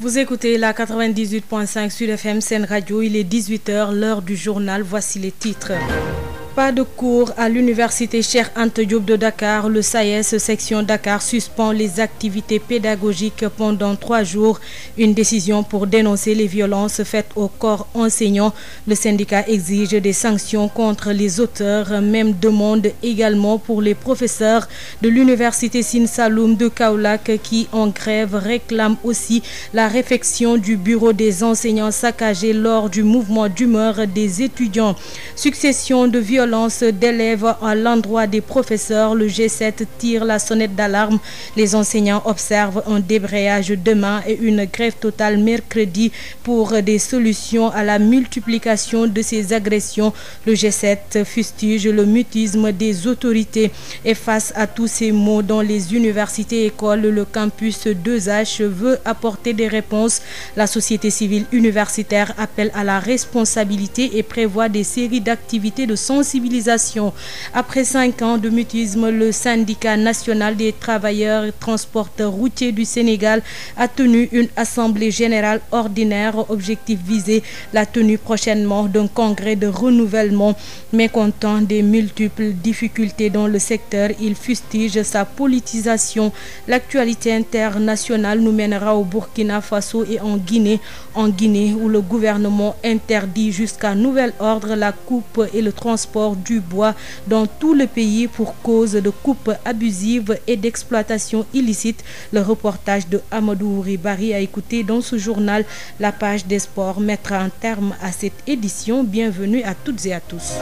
Vous écoutez la 98.5 sur FM Sen Radio, il est 18h, l'heure du journal, voici les titres. Pas de cours à l'université Cheikh Anta Diop de Dakar. Le SAES section Dakar suspend les activités pédagogiques pendant 3 jours. Une décision pour dénoncer les violences faites au corps enseignant. Le syndicat exige des sanctions contre les auteurs. Même demande également pour les professeurs de l'université Sine Saloum de Kaolack qui en grève réclament aussi la réfection du bureau des enseignants saccagé lors du mouvement d'humeur des étudiants. Succession de violences d'élèves à l'endroit des professeurs, le G7 tire la sonnette d'alarme. Les enseignants observent un débrayage demain et une grève totale mercredi pour des solutions à la multiplication de ces agressions. Le G7 fustige le mutisme des autorités et face à tous ces maux dans les universités et écoles, le campus 2H veut apporter des réponses. La société civile universitaire appelle à la responsabilité et prévoit des séries d'activités de sensibilisation. Après 5 ans de mutisme, le syndicat national des travailleurs transporteurs routiers du Sénégal a tenu une assemblée générale ordinaire. Objectif visé, la tenue prochainement d'un congrès de renouvellement. Mécontent des multiples difficultés dans le secteur, il fustige sa politisation. L'actualité internationale nous mènera au Burkina Faso et en Guinée où le gouvernement interdit jusqu'à nouvel ordre la coupe et le transport du bois dans tout le pays pour cause de coupe abusive et d'exploitation illicite. Le reportage de Amadou Ribari a écouté dans ce journal. La page des sports mettra un terme à cette édition. Bienvenue à toutes et à tous.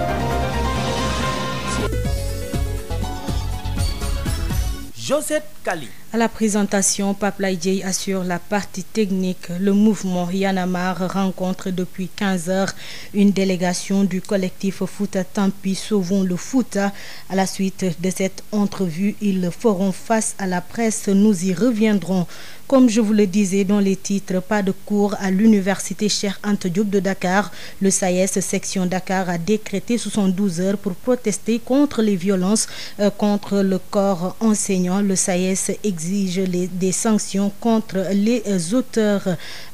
Josette Kali. À la présentation, Pape Laïdjei assure la partie technique. Le mouvement Y en a marre rencontre depuis 15 heures une délégation du collectif Fouta Tampi Sauvons le Fouta. À la suite de cette entrevue, ils feront face à la presse. Nous y reviendrons. Comme je vous le disais dans les titres, pas de cours à l'université Cheikh Anta Diop de Dakar. Le SAES section Dakar a décrété 72 heures pour protester contre les violences contre le corps enseignant. Le SAES exige des sanctions contre les auteurs.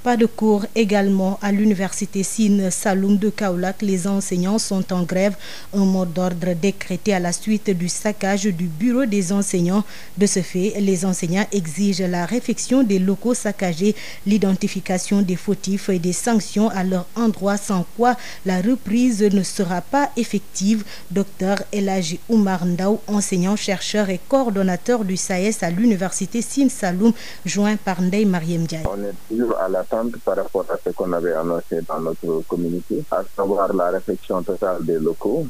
Pas de cours également à l'université Sine Saloum de Kaolack. Les enseignants sont en grève. Un mot d'ordre décrété à la suite du saccage du bureau des enseignants. De ce fait, les enseignants exigent la réfection des locaux saccagés, l'identification des fautifs et des sanctions à leur endroit, sans quoi la reprise ne sera pas effective. Docteur Elhaji Oumar Ndaw, enseignant, chercheur et coordonnateur du SAES à l'université Sine Saloum, joint par Ndeye Mariam Ndiaye. On est toujours à l'attente par rapport à ce qu'on avait annoncé dans notre communiqué, à savoir la réfection totale des locaux,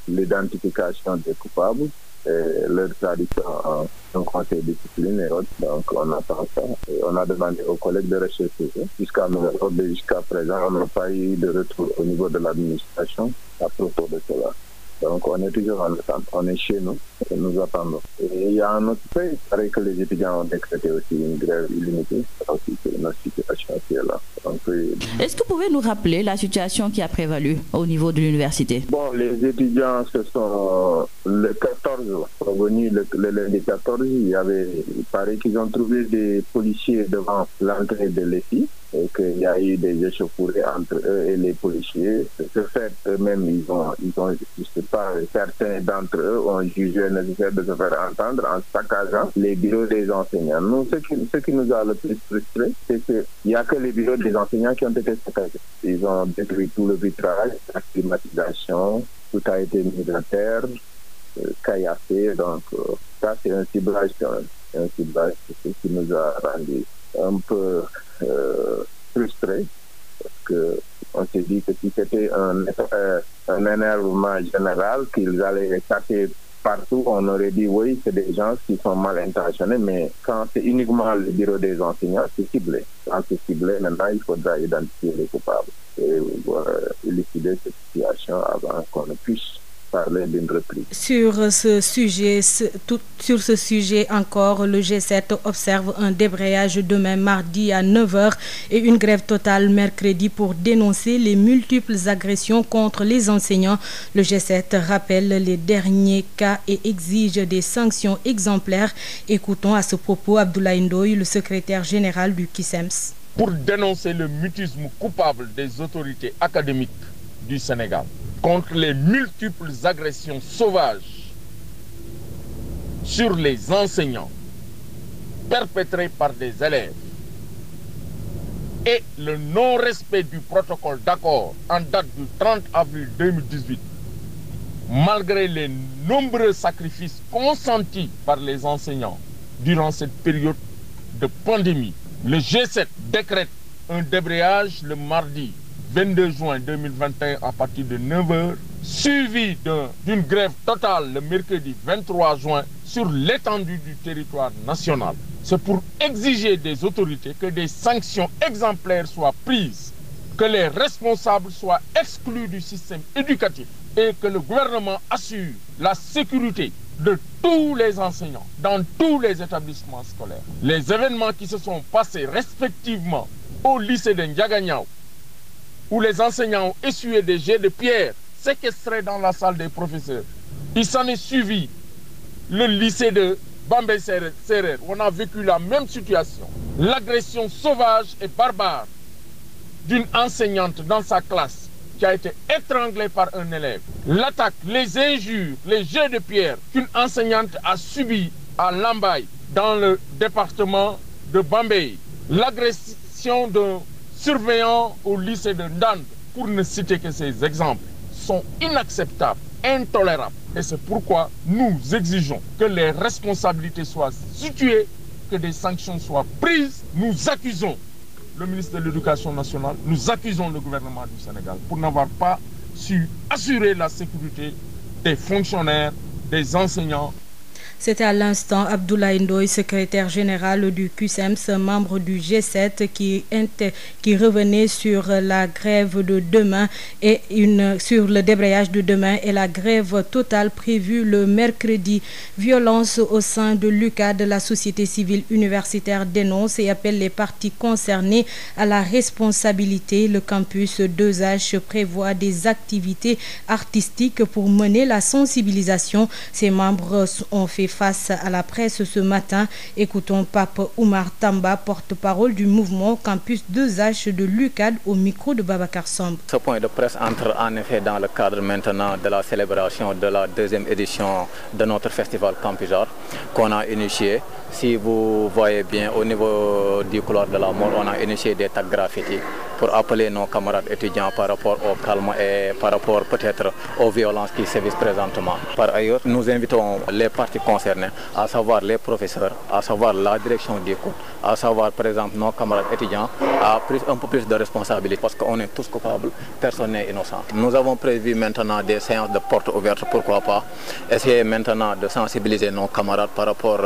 l'identification des coupables, leur tradition en conseil de discipline et autres. Donc on attend ça. Et on a demandé aux collègues de rechercher. Jusqu'à présent, on n'a pas eu de retour au niveau de l'administration à propos de cela. Donc on est toujours en attente, on est chez nous et nous attendons. Et il y a un autre pays, il paraît que les étudiants ont décrété aussi une grève illimitée, aussi c'est notre situation qui est là. Donc, est-ce que vous pouvez nous rappeler la situation qui a prévalu au niveau de l'université? Bon, les étudiants se sont le 14 revenus, le lundi 14, il paraît qu'ils ont trouvé des policiers devant l'entrée de l'EFI. Et qu'il y a eu des échauffourées entre eux et les policiers. Ce fait, eux-mêmes, ils ont, je sais pas, certains d'entre eux ont jugé nécessaire de se faire entendre en saccageant les bureaux des enseignants. Nous, ce qui nous a le plus frustré, c'est qu'il n'y a que les bureaux des enseignants qui ont été saccagés. Ils ont détruit tout le vitrage, la climatisation, tout a été mis à terre, caillassé. Donc, ça, c'est un ciblage quand même. Un ciblage, c'est ce qui nous a rendu un peu frustré, parce que on s'est dit que si c'était un énervement général, qu'ils allaient taper partout, on aurait dit oui, c'est des gens qui sont mal intentionnés, mais quand c'est uniquement le bureau des enseignants, c'est ciblé. Quand c'est ciblé, maintenant il faudra identifier les coupables et élucider cette situation avant qu'on ne puisse parler d'une reprise. Sur ce sujet encore, le G7 observe un débrayage demain mardi à 9h et une grève totale mercredi pour dénoncer les multiples agressions contre les enseignants. Le G7 rappelle les derniers cas et exige des sanctions exemplaires. Écoutons à ce propos Abdoulaye Ndoye, le secrétaire général du KISEMS. pour dénoncer le mutisme coupable des autorités académiques du Sénégal contre les multiples agressions sauvages sur les enseignants perpétrées par des élèves et le non-respect du protocole d'accord en date du 30 avril 2018, malgré les nombreux sacrifices consentis par les enseignants durant cette période de pandémie. Le G7 décrète un débrayage le mardi 22 juin 2021 à partir de 9h, suivi d'une grève totale le mercredi 23 juin sur l'étendue du territoire national. C'est pour exiger des autorités que des sanctions exemplaires soient prises, que les responsables soient exclus du système éducatif et que le gouvernement assure la sécurité de tous les enseignants dans tous les établissements scolaires. Les événements qui se sont passés respectivement au lycée de Ndiaganiao, où les enseignants ont essuyé des jets de pierre séquestrés dans la salle des professeurs. Il s'en est suivi le lycée de Bambey Serer, où on a vécu la même situation. L'agression sauvage et barbare d'une enseignante dans sa classe qui a été étranglée par un élève. L'attaque, les injures, les jets de pierre qu'une enseignante a subi à Lambaye, dans le département de Bambey. L'agression d'un surveillant au lycée de Ndande, pour ne citer que ces exemples, sont inacceptables, intolérables. Et c'est pourquoi nous exigeons que les responsabilités soient situées, que des sanctions soient prises. Nous accusons le ministre de l'Éducation nationale, nous accusons le gouvernement du Sénégal pour n'avoir pas su assurer la sécurité des fonctionnaires, des enseignants. C'était à l'instant Abdoulaye Ndoye, secrétaire général du CUSEMS, membre du G7, qui revenait sur la grève de demain et sur le débrayage de demain et la grève totale prévue le mercredi. Violence au sein de l'UCAD, la société civile universitaire dénonce et appelle les parties concernées à la responsabilité. Le campus 2H prévoit des activités artistiques pour mener la sensibilisation. Ses membres ont fait face à la presse ce matin. Écoutons Pape Oumar Tamba, porte-parole du mouvement Campus 2H de l'UCAD, au micro de Babacar Samb. Ce point de presse entre en effet dans le cadre maintenant de la célébration de la deuxième édition de notre festival Campus Art qu'on a initié. Si vous voyez bien, au niveau du couloir de la mort, on a initié des tags graffiti pour appeler nos camarades étudiants par rapport au calme et par rapport peut-être aux violences qui sévissent présentement. Par ailleurs, nous invitons les parties concernées, à savoir les professeurs, à savoir la direction du cours, à savoir par exemple nos camarades étudiants, à un peu plus de responsabilité parce qu'on est tous coupables, personne n'est innocent. Nous avons prévu maintenant des séances de porte ouverte, pourquoi pas, essayer maintenant de sensibiliser nos camarades par rapport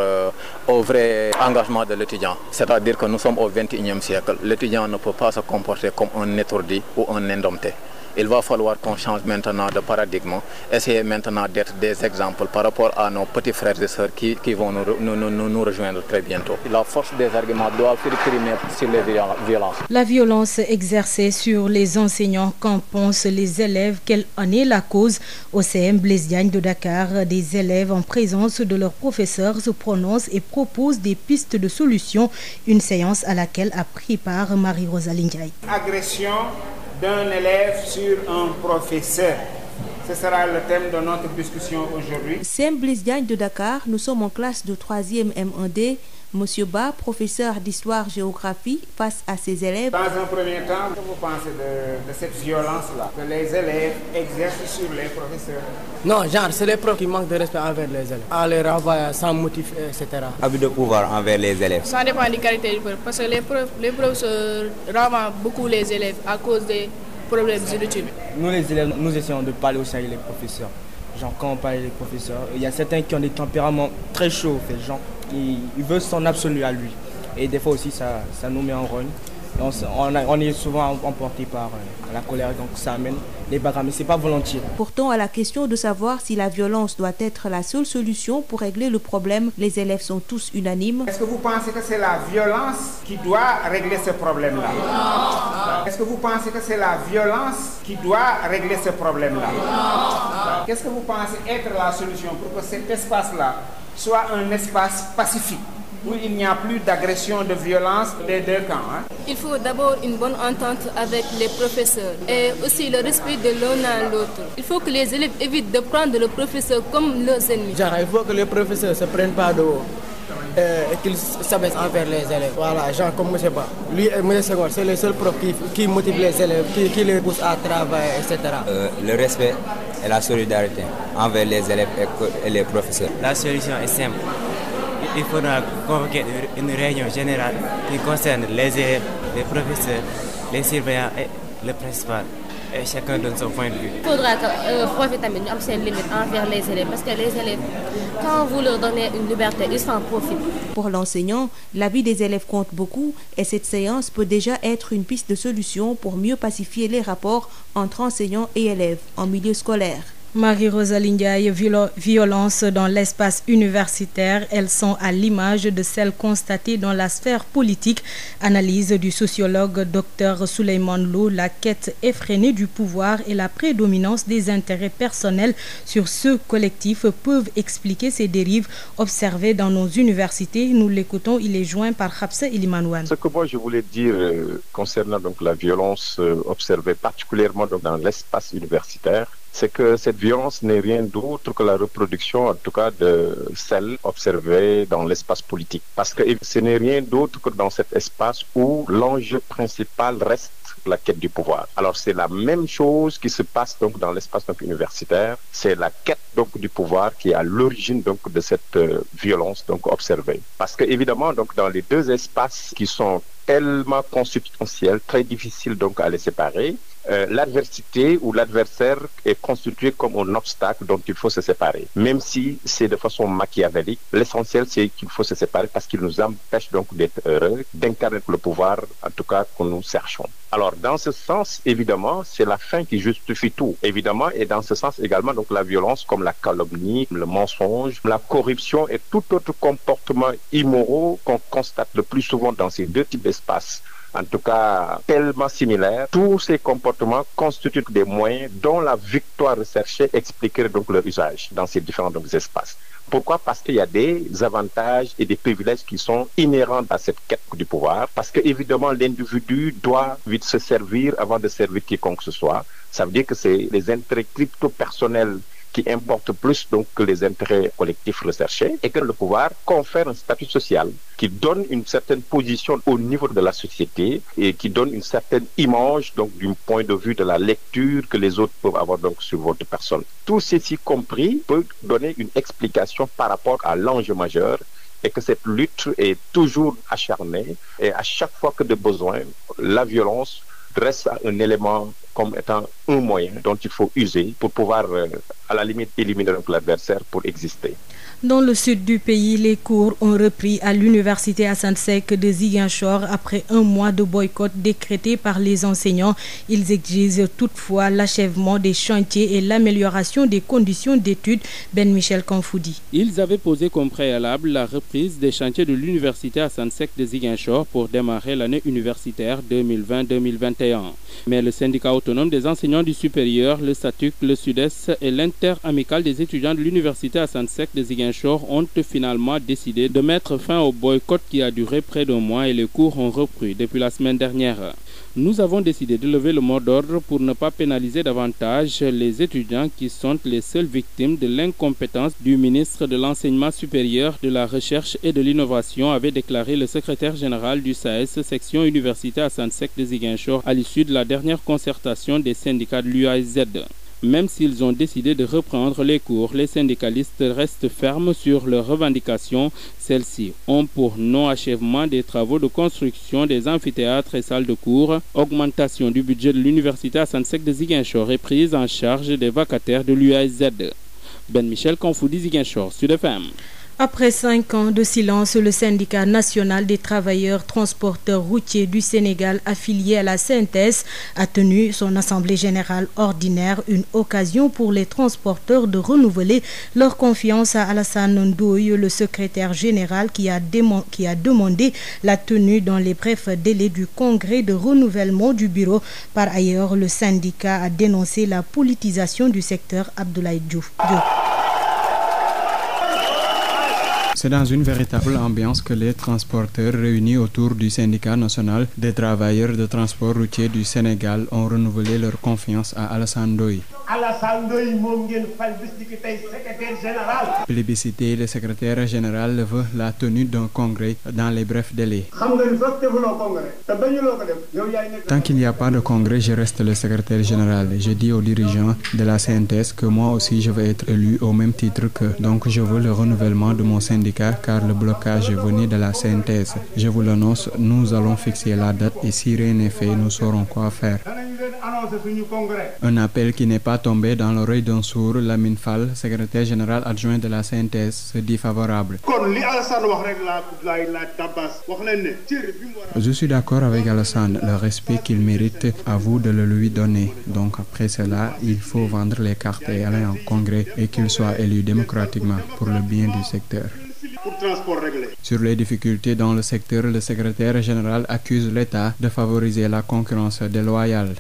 au vrai engagement de l'étudiant. C'est-à-dire que nous sommes au XXIe siècle. L'étudiant ne peut pas se comporter comme un étourdi ou un indompté. Il va falloir qu'on change maintenant de paradigme, essayer maintenant d'être des exemples par rapport à nos petits frères et sœurs qui vont nous rejoindre très bientôt. La force des arguments doit primer sur les violences. La violence exercée sur les enseignants, qu'en pensent les élèves? Quelle en est la cause? Au CM Blaise Diagne de Dakar, des élèves en présence de leurs professeurs se prononcent et proposent des pistes de solutions. Une séance à laquelle a pris part Marie-Rosalie Ndiaye. Agression d'un élève sur un professeur. Ce sera le thème de notre discussion aujourd'hui. CM Blaise Diagne de Dakar, nous sommes en classe de 3e M1D. Monsieur Ba, professeur d'histoire-géographie, face à ses élèves. Dans un premier temps, que vous pensez de cette violence-là que les élèves exercent sur les professeurs? Non, genre, c'est les profs qui manquent de respect envers les élèves. En les renvoyant sans motif, etc. Abus de pouvoir envers les élèves. Ça dépend du caractère du prof, parce que les professeurs renvoient beaucoup les élèves à cause des problèmes inutiles. Nous, les élèves, nous essayons de parler aussi avec les professeurs. Genre, quand on parle avec les professeurs, il y a certains qui ont des tempéraments très chauds, en fait, genre, ils veulent son absolu à lui. Et des fois aussi, ça nous met en rogne. On est souvent emporté par la colère, donc ça amène les bagarres, mais ce n'est pas volontiers. Pourtant, à la question de savoir si la violence doit être la seule solution pour régler le problème, les élèves sont tous unanimes. Est-ce que vous pensez que c'est la violence qui doit régler ce problème-là? Non. Est-ce que vous pensez que c'est la violence qui doit régler ce problème-là? Non. Qu'est-ce que vous pensez être la solution pour que cet espace-là soit un espace pacifique? où il n'y a plus d'agression, de violence des deux camps. Il faut d'abord une bonne entente avec les professeurs et aussi le respect de l'un à l'autre. Il faut que les élèves évitent de prendre le professeur comme leurs ennemis. Il faut que les professeurs ne se prennent pas de haut et qu'ils s'abaissent envers les élèves. Voilà, genre comme M. Ba. Lui et M. Senghor, c'est les seuls profs qui motivent les élèves, qui les poussent à travailler, etc. Le respect et la solidarité envers les élèves et les professeurs. La solution est simple. Il faudra convoquer une réunion générale qui concerne les élèves, les professeurs, les surveillants et le principal. Et chacun donne son point de vue. Il faudra que le prof tamit ñu am seen limite envers les élèves parce que les élèves, quand vous leur donnez une liberté, ils s'en profitent. Pour l'enseignant, l'avis des élèves compte beaucoup et cette séance peut déjà être une piste de solution pour mieux pacifier les rapports entre enseignants et élèves en milieu scolaire. Marie-Rosalie Ndiaye, violence dans l'espace universitaire, elles sont à l'image de celles constatées dans la sphère politique. Analyse du sociologue Dr Souleymane Lô, la quête effrénée du pouvoir et la prédominance des intérêts personnels sur ceux collectifs peuvent expliquer ces dérives observées dans nos universités. Nous l'écoutons, il est joint par Hapsa Elimanouane. Ce que moi je voulais dire concernant donc la violence observée particulièrement donc dans l'espace universitaire, c'est que cette violence n'est rien d'autre que la reproduction, en tout cas, de celle observée dans l'espace politique. Parce que ce n'est rien d'autre que dans cet espace où l'enjeu principal reste la quête du pouvoir. Alors c'est la même chose qui se passe donc dans l'espace donc universitaire. C'est la quête donc du pouvoir qui est à l'origine donc de cette violence donc observée. Parce que évidemment donc dans les deux espaces qui sont tellement consubstantiels, très difficiles donc à les séparer, l'adversité ou l'adversaire est constitué comme un obstacle dont il faut se séparer. Même si c'est de façon machiavélique, l'essentiel c'est qu'il faut se séparer parce qu'il nous empêche donc d'être heureux, d'incarner le pouvoir, en tout cas que nous cherchons. Alors dans ce sens, évidemment, c'est la fin qui justifie tout, évidemment, et dans ce sens également donc la violence comme la calomnie, le mensonge, la corruption et tout autre comportement immoraux qu'on constate le plus souvent dans ces deux types d'espaces. En tout cas, tellement similaires, tous ces comportements constituent des moyens dont la victoire recherchée expliquerait donc leur usage dans ces différents donc, espaces. Pourquoi? Parce qu'il y a des avantages et des privilèges qui sont inhérents à cette quête du pouvoir. Parce que évidemment, l'individu doit vite se servir avant de servir quiconque que ce soit. Ça veut dire que c'est les intérêts crypto-personnels qui importe plus donc que les intérêts collectifs recherchés et que le pouvoir confère un statut social qui donne une certaine position au niveau de la société et qui donne une certaine image donc du point de vue de la lecture que les autres peuvent avoir donc sur votre personne. Tout ceci compris peut donner une explication par rapport à l'enjeu majeur et que cette lutte est toujours acharnée et à chaque fois que de besoin, la violence reste un élément comme étant un moyen dont il faut user pour pouvoir, à la limite, éliminer l'adversaire pour exister. Dans le sud du pays, les cours ont repris à l'université Assane Seck de Ziguinchor après un mois de boycott décrété par les enseignants. Ils exigent toutefois l'achèvement des chantiers et l'amélioration des conditions d'études. Ben Michel Kanfoudi. Ils avaient posé comme préalable la reprise des chantiers de l'université Assane Seck de Ziguinchor pour démarrer l'année universitaire 2020-2021. Mais le syndicat autonome des enseignants du supérieur, le SATUC, le Sud-Est et l'inter-amicale des étudiants de l'université Assane Seck de Ziguinchor ont finalement décidé de mettre fin au boycott qui a duré près d'un mois et les cours ont repris depuis la semaine dernière. Nous avons décidé de lever le mot d'ordre pour ne pas pénaliser davantage les étudiants qui sont les seules victimes de l'incompétence du ministre de l'Enseignement supérieur, de la Recherche et de l'Innovation, avait déclaré le secrétaire général du SAES, section Université Assane Seck de Ziguinchor, à l'issue de la dernière concertation des syndicats de l'UAZ. Même s'ils ont décidé de reprendre les cours, les syndicalistes restent fermes sur leurs revendications. Celles-ci ont pour non-achèvement des travaux de construction des amphithéâtres et salles de cours, augmentation du budget de l'université Assane Seck de Ziguinchor et prise en charge des vacataires de l'UAZ. Ben Michel Kanfoudi, Ziguinchor, Sud FM. Après 5 ans de silence, le syndicat national des travailleurs transporteurs routiers du Sénégal, affilié à la CNTS, a tenu son assemblée générale ordinaire, une occasion pour les transporteurs de renouveler leur confiance à Alassane Ndoye, le secrétaire général qui a demandé la tenue dans les brefs délais du congrès de renouvellement du bureau. Par ailleurs, le syndicat a dénoncé la politisation du secteur. Abdoulaye Diouf. C'est dans une véritable ambiance que les transporteurs réunis autour du syndicat national des travailleurs de transport routier du Sénégal ont renouvelé leur confiance à Alassane Ndoye. Plébiscité, le secrétaire général veut la tenue d'un congrès dans les brefs délais. Tant qu'il n'y a pas de congrès, je reste le secrétaire général. Je dis aux dirigeants de la CNTS que moi aussi je vais être élu au même titre qu'eux. Donc je veux le renouvellement de mon syndicat car le blocage venait de la CNTS. Je vous l'annonce, nous allons fixer la date et si rien n'est fait, nous saurons quoi faire. Un appel qui n'est pas tombé dans l'oreille d'un sourd, Lamine Fall, secrétaire général adjoint de la CNTS, se dit favorable. Je suis d'accord avec Alassane, le respect qu'il mérite, à vous de le lui donner. Donc après cela, il faut vendre les cartes et aller en congrès et qu'il soit élu démocratiquement pour le bien du secteur. Sur les difficultés dans le secteur, le secrétaire général accuse l'État de favoriser la concurrence déloyale.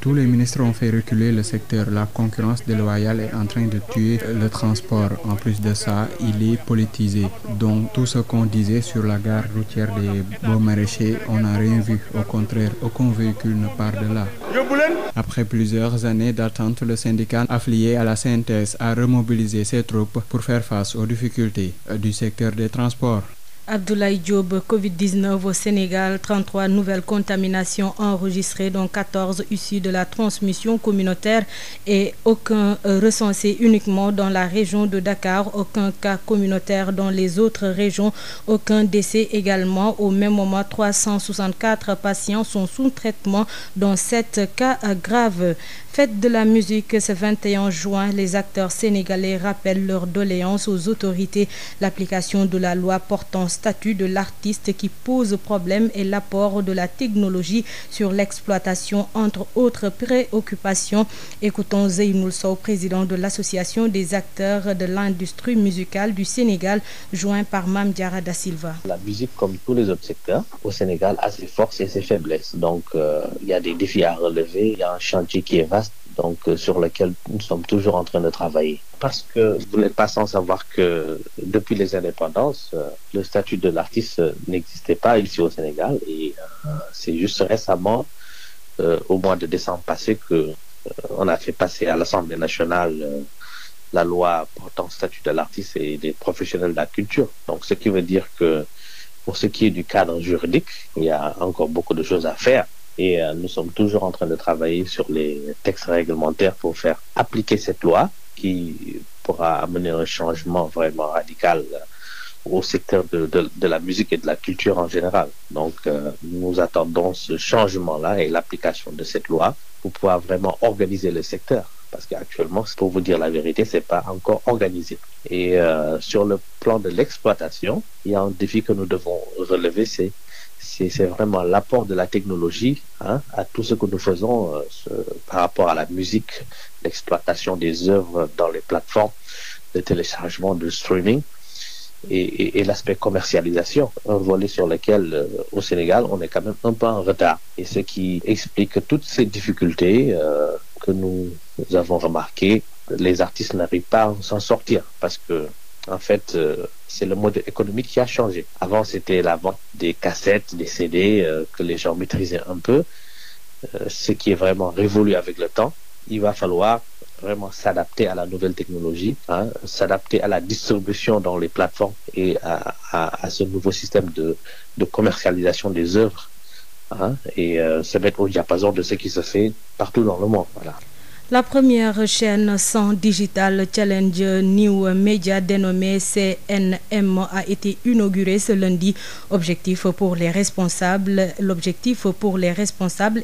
Tous les ministres ont fait reculer le secteur. La concurrence déloyale est en train de tuer le transport. En plus de ça, il est politisé. Donc tout ce qu'on disait sur la gare routière des Beaux-Maraîchers, on n'a rien vu. Au contraire, aucun véhicule ne part de là. Après plusieurs années d'attente, le syndicat affilié à la CNTS a remobilisé ses troupes pour faire face aux difficultés du secteur des transports. Abdoulaye Diop, Covid-19 au Sénégal, 33 nouvelles contaminations enregistrées, dont 14 issues de la transmission communautaire et aucun recensé uniquement dans la région de Dakar, aucun cas communautaire dans les autres régions, aucun décès également. Au même moment, 364 patients sont sous traitement, dont 7 cas graves. Fête de la musique ce 21 juin, les acteurs sénégalais rappellent leurs doléances aux autorités. L'application de la loi portant statut de l'artiste qui pose problème et l'apport de la technologie sur l'exploitation, entre autres préoccupations. Écoutons Zeynoul Sow, président de l'association des acteurs de l'industrie musicale du Sénégal, joint par Mame Diarra Da Silva. La musique, comme tous les autres secteurs au Sénégal, a ses forces et ses faiblesses. Donc il y a des défis à relever, il y a un chantier qui est vaste, donc sur lequel nous sommes toujours en train de travailler. Parce que vous n'êtes pas sans savoir que depuis les indépendances, le statut de l'artiste n'existait pas ici au Sénégal et c'est juste récemment, au mois de décembre passé, que on a fait passer à l'Assemblée nationale la loi portant statut de l'artiste et des professionnels de la culture. Donc ce qui veut dire que pour ce qui est du cadre juridique, il y a encore beaucoup de choses à faire. Et nous sommes toujours en train de travailler sur les textes réglementaires pour faire appliquer cette loi qui pourra amener un changement vraiment radical au secteur de la musique et de la culture en général. Donc nous attendons ce changement-là et l'application de cette loi pour pouvoir vraiment organiser le secteur. Parce qu'actuellement, pour vous dire la vérité, c'est pas encore organisé. Et sur le plan de l'exploitation, il y a un défi que nous devons relever, c'est vraiment l'apport de la technologie à tout ce que nous faisons par rapport à la musique, l'exploitation des œuvres dans les plateformes de téléchargement, de streaming et l'aspect commercialisation, un volet sur lequel au Sénégal on est quand même un peu en retard. Et ce qui explique toutes ces difficultés que nous avons remarquées, les artistes n'arrivent pas à s'en sortir parce que en fait, c'est le mode économique qui a changé. Avant, c'était la vente des cassettes, des CD que les gens maîtrisaient un peu. Ce qui est vraiment révolu avec le temps. Il va falloir vraiment s'adapter à la nouvelle technologie, s'adapter à la distribution dans les plateformes et à ce nouveau système de commercialisation des œuvres et se mettre au diapason de ce qui se fait partout dans le monde. Voilà. La première chaîne sans digital challenge New Media dénommée CNM a été inaugurée ce lundi. L'objectif pour les responsables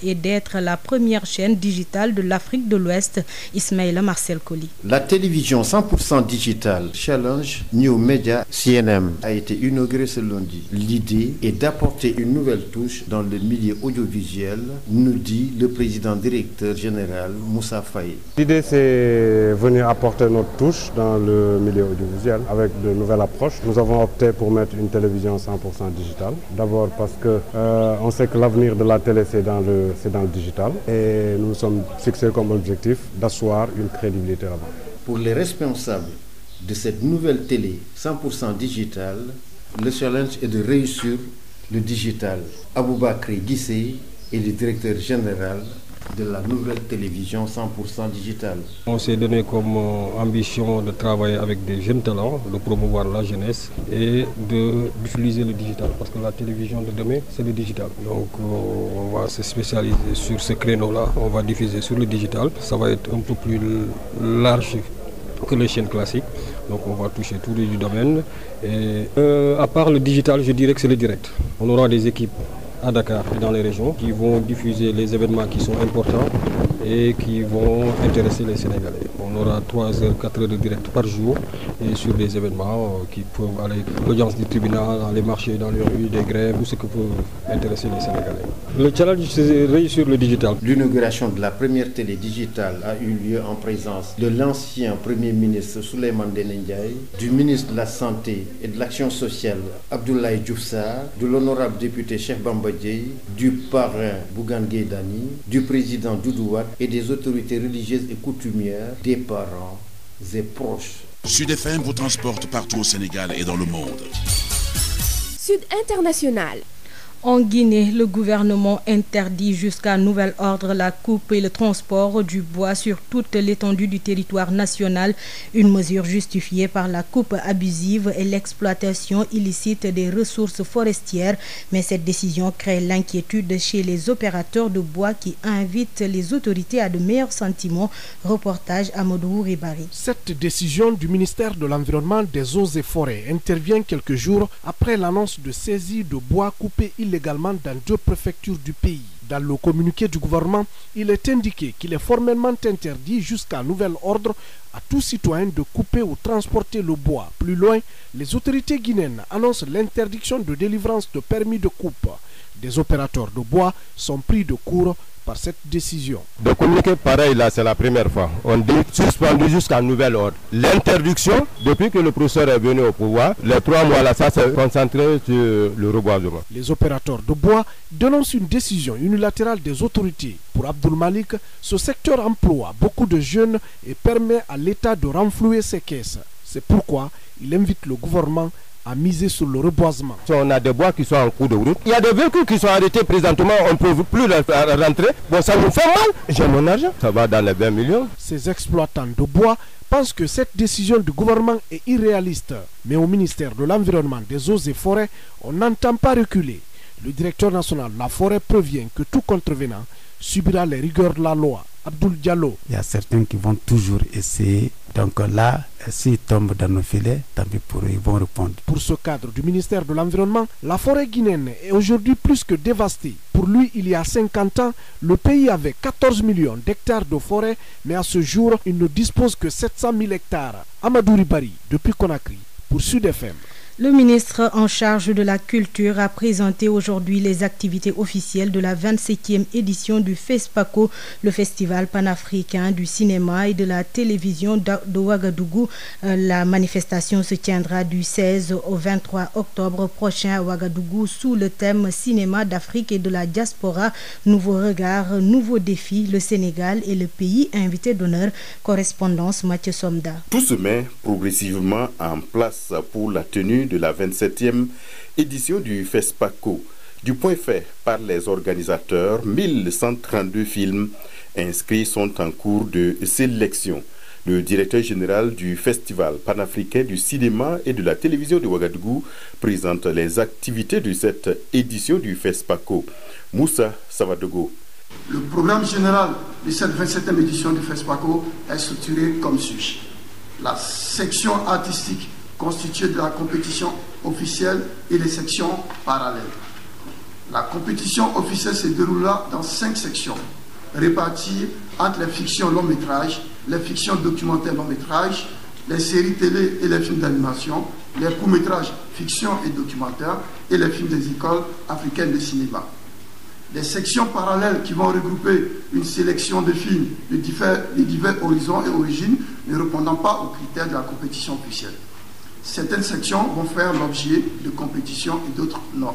est d'être la première chaîne digitale de l'Afrique de l'Ouest. Ismaïla Marcel Colli. La télévision 100% digitale Challenge New Media CNM a été inaugurée ce lundi. L'idée est d'apporter une nouvelle touche dans le milieu audiovisuel, nous dit le président directeur général Moussa Faye. L'idée, c'est venir apporter notre touche dans le milieu audiovisuel avec de nouvelles approches. Nous avons opté pour mettre une télévision 100% digitale. D'abord parce que on sait que l'avenir de la télé, c'est dans le digital. Et nous sommes fixés comme objectif d'asseoir une crédibilité là-bas. Pour les responsables de cette nouvelle télé 100% digitale, le challenge est de réussir le digital. Aboubakry Guissé est le directeur général de la nouvelle télévision 100% digitale. On s'est donné comme ambition de travailler avec des jeunes talents, de promouvoir la jeunesse et d'utiliser le digital parce que la télévision de demain, c'est le digital. Donc on va se spécialiser sur ce créneau-là, on va diffuser sur le digital. Ça va être un peu plus large que les chaînes classiques. Donc on va toucher tous les domaines. Et à part le digital, je dirais que c'est le direct. On aura des équipes à Dakar et dans les régions qui vont diffuser les événements qui sont importants et qui vont intéresser les Sénégalais. On aura 3 heures, 4 heures de direct par jour et sur des événements qui peuvent aller l'audience du tribunal, dans les marchés, dans les rues, des grèves, tout ce qui peut intéresser les Sénégalais. Le challenge, c'est réussir le digital. L'inauguration de la première télé digitale a eu lieu en présence de l'ancien Premier ministre Souleymane Ndéné Ndiaye, du ministre de la Santé et de l'Action sociale Abdoulaye Diouf Sarr, de l'honorable député Cheikh Bamba Dièye, du parrain Bougane Gueye Dany, du président Doudou Wade et des autorités religieuses et coutumières, des parents et proches. Sud FM vous transporte partout au Sénégal et dans le monde. Sud International. En Guinée, le gouvernement interdit jusqu'à nouvel ordre la coupe et le transport du bois sur toute l'étendue du territoire national, une mesure justifiée par la coupe abusive et l'exploitation illicite des ressources forestières. Mais cette décision crée l'inquiétude chez les opérateurs de bois qui invitent les autorités à de meilleurs sentiments. Reportage Amadou Ribari. Cette décision du ministère de l'Environnement, des Eaux et Forêts intervient quelques jours après l'annonce de saisie de bois coupé illégalement dans 2 préfectures du pays. Dans le communiqué du gouvernement, il est indiqué qu'il est formellement interdit jusqu'à nouvel ordre à tout citoyen de couper ou transporter le bois. Plus loin, les autorités guinéennes annoncent l'interdiction de délivrance de permis de coupe. Des opérateurs de bois sont pris de court par cette décision. De communiquer pareil là, c'est la première fois. On dit suspendu jusqu'à nouvel ordre. L'interdiction, depuis que le professeur est venu au pouvoir, les 3 mois là, ça s'est concentré sur le reboisement. Les opérateurs de bois dénoncent une décision unilatérale des autorités. Pour Abdoul Malik, ce secteur emploie beaucoup de jeunes et permet à l'État de renflouer ses caisses. C'est pourquoi il invite le gouvernement à miser sur le reboisement. On a des bois qui sont en cours de route. Il y a des véhicules qui sont arrêtés présentement, on ne peut plus les rentrer. Bon, ça nous fait mal. J'ai mon argent. Ça va dans les 20 millions. Ces exploitants de bois pensent que cette décision du gouvernement est irréaliste. Mais au ministère de l'Environnement, des Eaux et Forêts, on n'entend pas reculer. Le directeur national de la forêt prévient que tout contrevenant subira les rigueurs de la loi. Abdoul Diallo. Il y a certains qui vont toujours essayer. Donc là, s'ils tombent dans nos filets, tant pis pour eux, ils vont répondre. Pour ce cadre du ministère de l'Environnement, la forêt guinéenne est aujourd'hui plus que dévastée. Pour lui, il y a 50 ans, le pays avait 14 millions d'hectares de forêt, mais à ce jour, il ne dispose que 700 000 hectares. Amadou Ribari, depuis Conakry, pour Sud FM. Le ministre en charge de la culture a présenté aujourd'hui les activités officielles de la 27e édition du FESPACO, le festival panafricain du cinéma et de la télévision de Ouagadougou. La manifestation se tiendra du 16 au 23 octobre prochain à Ouagadougou sous le thème Cinéma d'Afrique et de la diaspora, nouveaux regards, nouveaux défis, le Sénégal et le pays invité d'honneur. Correspondance Mathieu Somda. Tout se met progressivement en place pour la tenue de la 27e édition du FESPACO. Du point fait par les organisateurs, 1132 films inscrits sont en cours de sélection. Le directeur général du Festival panafricain du cinéma et de la télévision de Ouagadougou présente les activités de cette édition du FESPACO. Moussa Savadogo. Le programme général de cette 27e édition du FESPACO est structuré comme suit. La section artistique constituée de la compétition officielle et les sections parallèles. La compétition officielle se déroulera dans 5 sections, réparties entre les fictions long métrage, les fictions documentaires long métrage, les séries télé et les films d'animation, les courts métrages fiction et documentaires et les films des écoles africaines de cinéma. Les sections parallèles qui vont regrouper une sélection de films de divers horizons et origines ne répondant pas aux critères de la compétition officielle. Certaines sections vont faire l'objet de compétitions et d'autres non.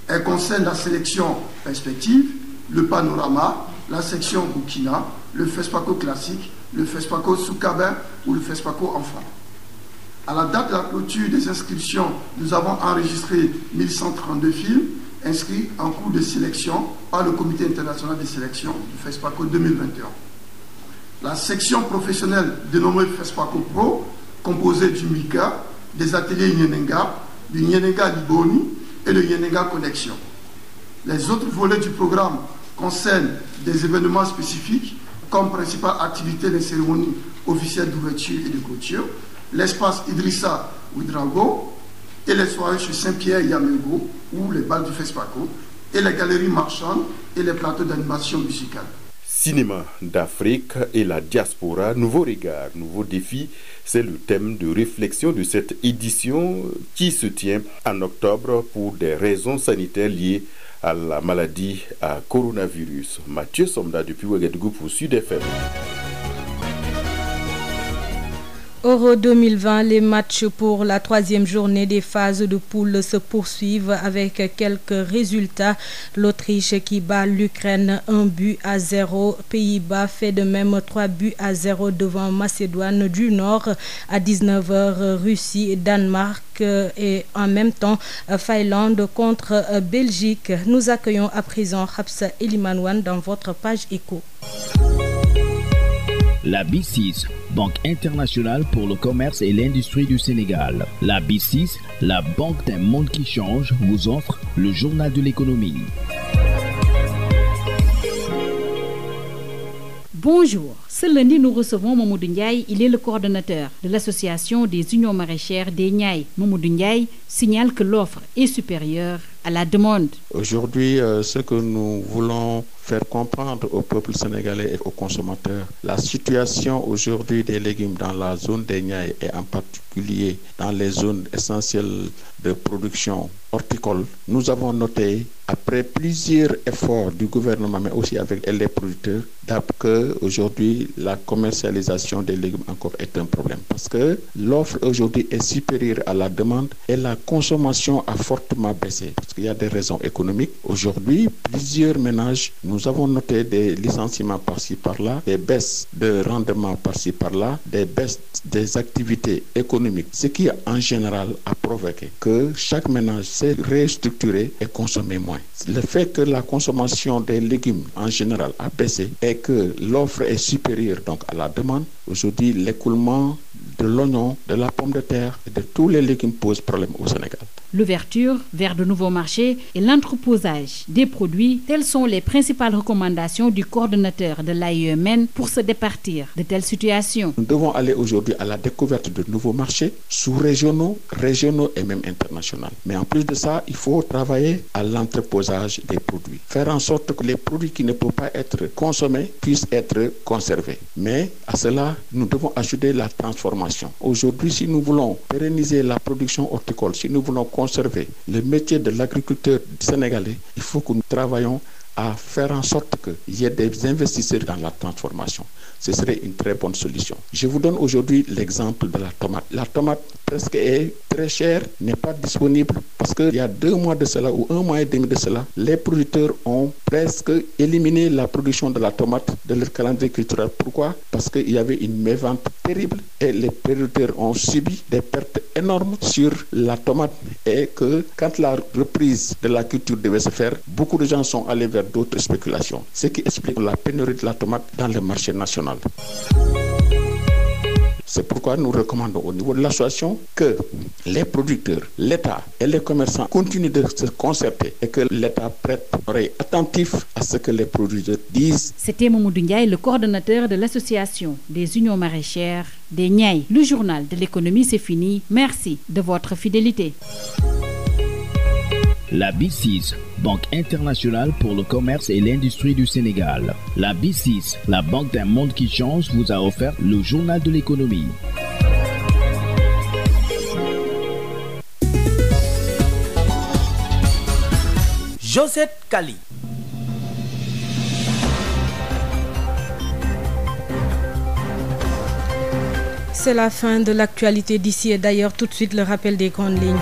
Elles concernent la sélection perspective, le Panorama, la section Burkina, le FESPACO classique, le FESPACO Soukabin ou le FESPACO enfant. À la date de la clôture des inscriptions, nous avons enregistré 1132 films inscrits en cours de sélection par le Comité international de sélection du FESPACO 2021. La section professionnelle dénommée FESPACO Pro, composée du MICA, des ateliers Nyenenga, du Nyenenga Liboni et le Nyenenga Connexion. Les autres volets du programme concernent des événements spécifiques, comme principale activité les cérémonies officielles d'ouverture et de clôture, l'espace Idrissa Ouedraogo et les soirées chez Saint-Pierre Yamego ou les bals du FESPACO et les galeries marchandes et les plateaux d'animation musicale. Cinéma d'Afrique et la diaspora, nouveau regard, nouveau défi, c'est le thème de réflexion de cette édition qui se tient en octobre pour des raisons sanitaires liées à la maladie à coronavirus. Mathieu Somda depuis Ouagadougou pour Sud FM. Euro 2020, les matchs pour la 3e journée des phases de poule se poursuivent avec quelques résultats. L'Autriche qui bat l'Ukraine 1-0. Pays-Bas fait de même 3-0 devant Macédoine du Nord. À 19h, Russie, Danemark et en même temps Finlande contre Belgique. Nous accueillons à présent Hafsa Elimanouane dans votre page éco. La B6, Banque internationale pour le commerce et l'industrie du Sénégal. La B6, la banque d'un monde qui change, vous offre le journal de l'économie. Bonjour, ce lundi nous recevons Mamoudou Ndiaye, il est le coordonnateur de l'association des unions maraîchères des Niayes. Mamoudou Ndiaye signale que l'offre est supérieure à la demande. Aujourd'hui, ce que nous voulons faire comprendre au peuple sénégalais et aux consommateurs, la situation aujourd'hui des légumes dans la zone des Niayes et en particulier dans les zones essentielles de production horticole, nous avons noté, après plusieurs efforts du gouvernement, mais aussi avec les producteurs, qu'aujourd'hui, la commercialisation des légumes encore est un problème. Parce que l'offre aujourd'hui est supérieure à la demande et la consommation a fortement baissé. Parce qu'il y a des raisons économiques. Aujourd'hui, plusieurs ménages, nous avons noté des licenciements par-ci, par-là, des baisses de rendement par-ci, par-là, des baisses des activités économiques. Ce qui, en général, a provoqué que chaque ménage s'est restructuré et consommé moins. Le fait que la consommation des légumes en général a baissé et que l'offre est supérieure donc à la demande, aujourd'hui l'écoulement de l'oignon, de la pomme de terre et de tous les légumes pose problème au Sénégal. L'ouverture vers de nouveaux marchés et l'entreposage des produits, telles sont les principales recommandations du coordonnateur de l'AIEMN pour se départir de telles situations. Nous devons aller aujourd'hui à la découverte de nouveaux marchés sous-régionaux, régionaux et même internationaux. Mais en plus de ça, il faut travailler à l'entreposage des produits. Faire en sorte que les produits qui ne peuvent pas être consommés puissent être conservés. Mais à cela, nous devons ajouter la transformation. Aujourd'hui, si nous voulons pérenniser la production horticole, si nous voulons conserver le métier de l'agriculteur sénégalais, il faut que nous travaillions à faire en sorte qu'il y ait des investisseurs dans la transformation. Ce serait une très bonne solution. Je vous donne aujourd'hui l'exemple de la tomate. La tomate presque est très chère, n'est pas disponible parce qu'il y a 2 mois de cela ou 1 mois et demi de cela, les producteurs ont presque éliminé la production de la tomate de leur calendrier culturel. Pourquoi? Parce qu'il y avait une mévente terrible et les producteurs ont subi des pertes énormes sur la tomate et que quand la reprise de la culture devait se faire, beaucoup de gens sont allés vers d'autres spéculations. Ce qui explique la pénurie de la tomate dans le marché national. C'est pourquoi nous recommandons au niveau de l'association que les producteurs, l'État et les commerçants continuent de se concerter et que l'État prête oreille attentive à ce que les producteurs disent. C'était Mamoudou Ndiaye, le coordonnateur de l'association des unions maraîchères des Niayes. Le journal de l'économie, c'est fini. Merci de votre fidélité. La B6, Banque internationale pour le commerce et l'industrie du Sénégal. La B6, la banque d'un monde qui change, vous a offert le journal de l'économie. Josette Kali. C'est la fin de l'actualité d'ici et d'ailleurs. Tout de suite, le rappel des grandes lignes.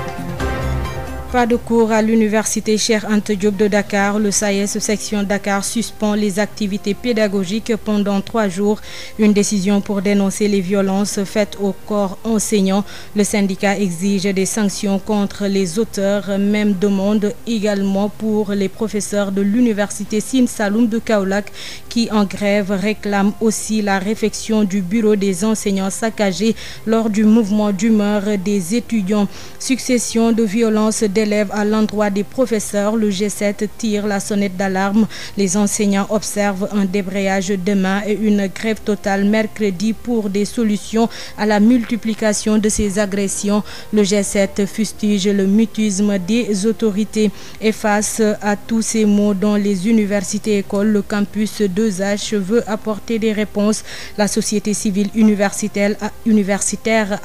Pas de cours à l'université Cheikh Anta Diop de Dakar. Le SAES section Dakar suspend les activités pédagogiques pendant 3 jours. Une décision pour dénoncer les violences faites au corps enseignant. Le syndicat exige des sanctions contre les auteurs. Même demande également pour les professeurs de l'université Sine Saloum de Kaolack qui en grève réclament aussi la réfection du bureau des enseignants saccagé lors du mouvement d'humeur des étudiants. Succession de violences d'élèves à l'endroit des professeurs, le G7 tire la sonnette d'alarme. Les enseignants observent un débrayage demain et une grève totale mercredi pour des solutions à la multiplication de ces agressions. Le G7 fustige le mutisme des autorités et face à tous ces maux dans les universités et écoles, le campus 2H veut apporter des réponses. La société civile universitaire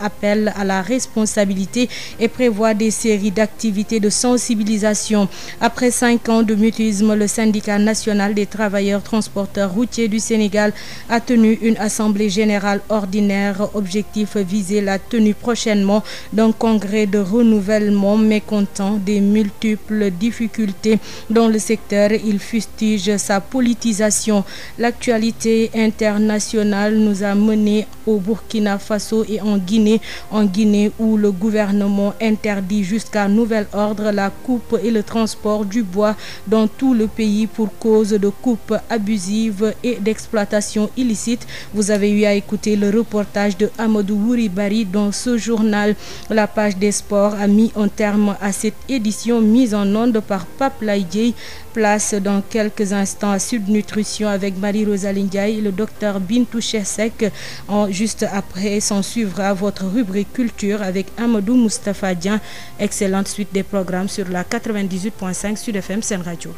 appelle à la responsabilité et prévoit des séries d'activités de sensibilisation. Après 5 ans de mutisme, le syndicat national des travailleurs transporteurs routiers du Sénégal a tenu une assemblée générale ordinaire. Objectif viser la tenue prochainement d'un congrès de renouvellement. Mécontent des multiples difficultés dans le secteur, il fustige sa politisation. L'actualité internationale nous a menés au Burkina Faso et en Guinée où le gouvernement interdit jusqu'à nouvel ordre la coupe et le transport du bois dans tout le pays pour cause de coupe abusive et d'exploitation illicite. Vous avez eu à écouter le reportage de Amadou Wouribari dans ce journal. La page des sports a mis un terme à cette édition mise en onde par Pape Laïdié. Place dans quelques instants à Sud Nutrition avec Marie-Rosaline Ndiaye et le docteur Bintou Chesek. Juste après, s'en suivra votre rubrique culture avec Amadou Moustapha Dian. Excellente suite des programmes sur la 98.5 Sud FM Sen Radio.